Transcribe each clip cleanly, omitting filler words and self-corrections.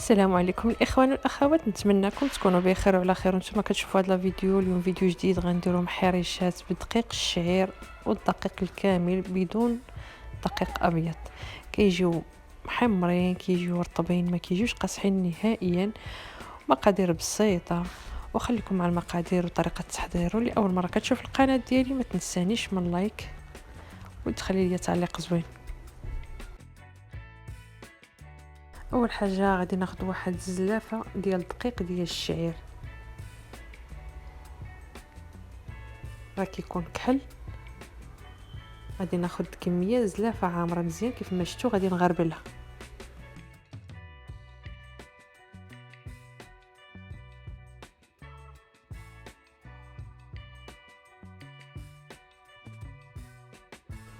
السلام عليكم الاخوان والاخوات، نتمنىكم تكونوا بخير وعلى خير. وانتم كتشوفوا هذا الفيديو اليوم فيديو جديد غنديروا محرشات بدقيق الشعير والدقيق الكامل بدون دقيق ابيض. كيجيو محمرين، كيجيو رطبين، ما كيجيوش قاصحين نهائيا. مقادير بسيطه، وخليكم مع المقادير وطريقه التحضير. واللي اول مره كتشوف القناه ديالي ما تنسانيش من لايك وتخلي لي تعليق زوين. اول حاجه غادي ناخذ واحد الزلافه ديال الدقيق ديال الشعير، راه كيكون كحل. غادي ناخذ كميه زلافه عامره مزيان كيف ما شفتوا، غادي نغربلها.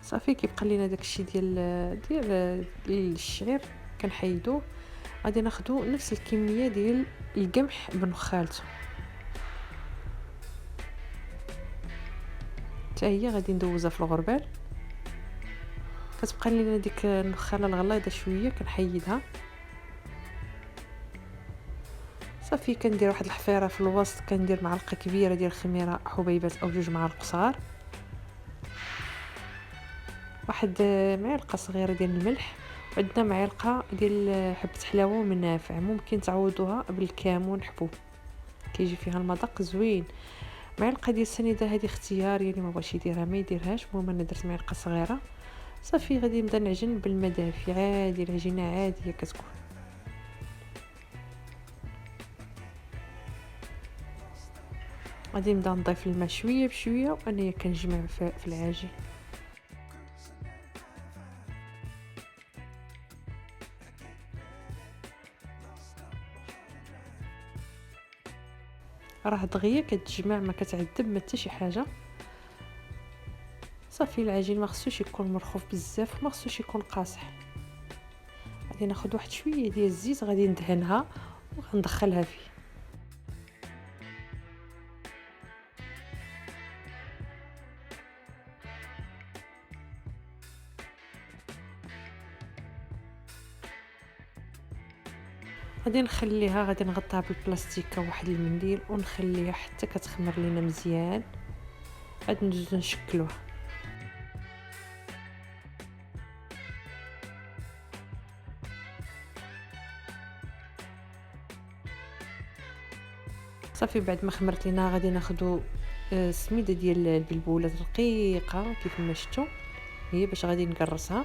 صافي كيبقى لينا داكشي ديال الشعير كنحيدوه. غادي ناخذوا نفس الكميه ديال القمح بنخالته، حتى هي غادي ندوزها في الغربال. كتبقى لينا ديك النخاله الغليظه شويه كنحيدها. صافي كندير واحد الحفيره في الوسط، كندير معلقه كبيره ديال الخميره حبيبات او 2 معالق صغار، واحد معلقه صغيره ديال الملح، عندنا معلقه ديال حبه حلاوه ومنافع، ممكن تعوضوها بالكمون حبوب كيجي فيها المذاق زوين. معلقه ديال السنيده هذه اختيار، يعني ما بغاش يديرها ما يديرهاش، المهم انا درت معلقه صغيره. صافي غادي نبدا نعجن بالماء دافي عادي، العجينه عاديه كتكون. غادي نبدا نضيف الماء شويه بشويه وانايا كنجمع في العجين. راه دغيا كتجمع، ما كتعذب ما حتى شي حاجه. صافي العجين ما خصوش يكون مرخوف بزاف وما خصوش يكون قاصح. غادي ناخذ واحد شويه ديال الزيت، غادي ندهنها وغندخلها فيه. غادي نخليها، غادي نغطيها بالبلاستيكه واحد المنديل ونخليها حتى كتخمر لينا مزيان. غادي ندوزو نشكلوها. صافي بعد ما خمرت لينا غادي ناخذوا سميده ديال البلبولات رقيقه كيف ما شفتوا، هي باش غادي نقرصها،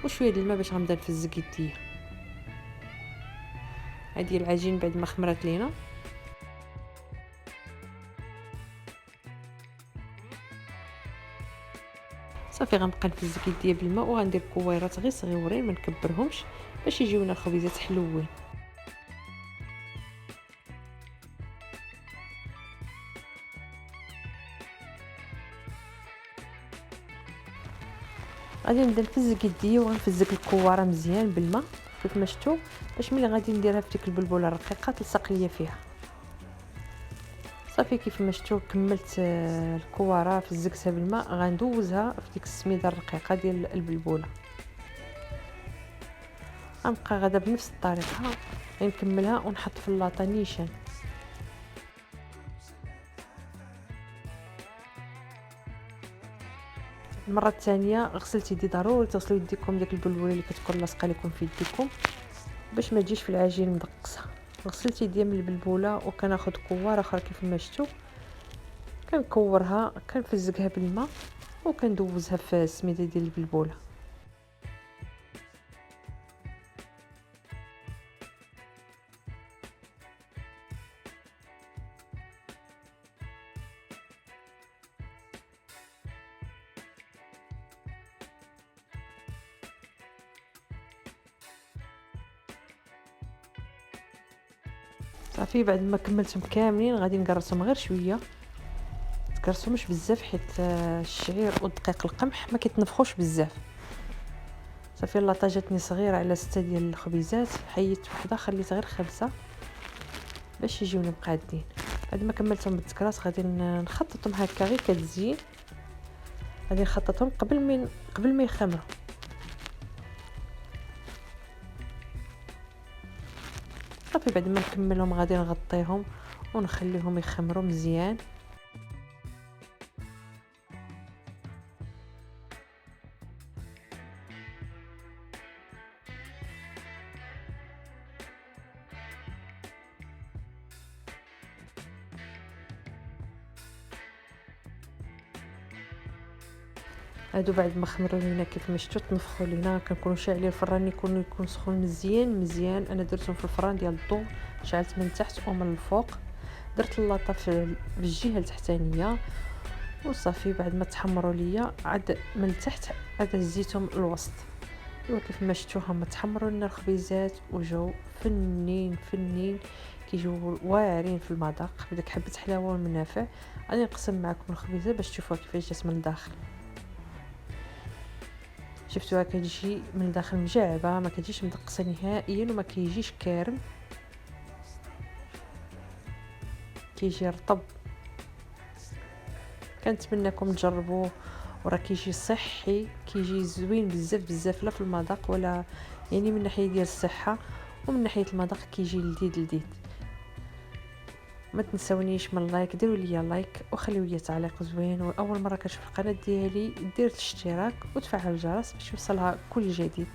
وشويه ديال الماء باش غنبدا نفزق يديا. هذه العجين بعد ما خمرت لينا صافي غنبقى نفزق يديا بالماء، وغندير كويرات غير صغيورين ما نكبرهمش باش يجيونا الخبيزات حلوين. غادي نبدا نفزق يديا وغنفزق الكواره مزيان بالماء كيف ما شفتوا، باش ملي غادي نديرها في ديك البلبوله الرقيقه تلصق ليا فيها. صافي كيف ما شفتوا كملت الكواره فزقتها بالماء، غندوزها في ديك السميده الرقيقه ديال البلبوله. غنبقى غادا بنفس الطريقه غنكملها ونحط في اللاطه نيشان. المره الثانيه غسلت يدي، ضروري تغسلوا يديكم ديك البلبوله اللي كتكون لاصقه لكم في يديكم باش ما تجيش في العجين مدقسه. غسلت يديا من البلبوله وكناخذ كواره اخرى كيف ما شفتوا، كنكورها كنفزقها بالماء وكندوزها في السميده ديال البلبوله. صافي بعد ما كملتهم كاملين غادي نقرصهم غير شويه، تقرصوا مش بزاف حيت الشعير ودقيق القمح ما كيتنفخوش بزاف. صافي اللاطه جاتني صغيره على 6 ديال الخبيزات، حيدت وحده خليت غير 5 باش يجيوني مقادين. بعد ما كملتهم بالتكراس غادي نخططهم هكا غير كتزيين. غادي نخططهم قبل ما يخمروا. صافي بعد ما نكملهم غادي نغطيهم ونخليهم يخمروا مزيان. هادو بعد ما خمروا لينا كيف ما شفتوا تنفخوا لينا، كنكونوا شاعلين الفران يكون سخون مزيان مزيان. انا درتهم في الفران ديال الضو، شعلت من تحت ومن الفوق، درت اللاطه في الجهه التحتانيه وصافي. بعد ما تحمروا ليا عاد من التحت عاد هزيتهم الوسط. وكيف ما شفتوا هما تحمروا لنا الخبيزات وجاو فنين فنين، كيجيو واعرين في المذاق بداك حبه حلاوه والمنافع. غادي نقسم معكم الخبيزه باش تشوفوها كيفاش جات من الداخل. شفتوها كتجي من الداخل مجعبه، ما كتجيش مدقسه نهائيا وما كيجيش كارم، كيجي رطب. كنتمنىكم تجربوه، وراه كيجي صحي، كيجي زوين بزاف بزاف، لا في المذاق ولا يعني من ناحيه ديال الصحه ومن ناحيه المذاق كيجي لذيذ لذيذ. ما تنسونيش من لايك، ديروا لي لايك وخليوا لي تعليق زوين، واول مره كتشوف القناه ديالي دير الاشتراك وتفعل الجرس باش يوصلها كل جديد.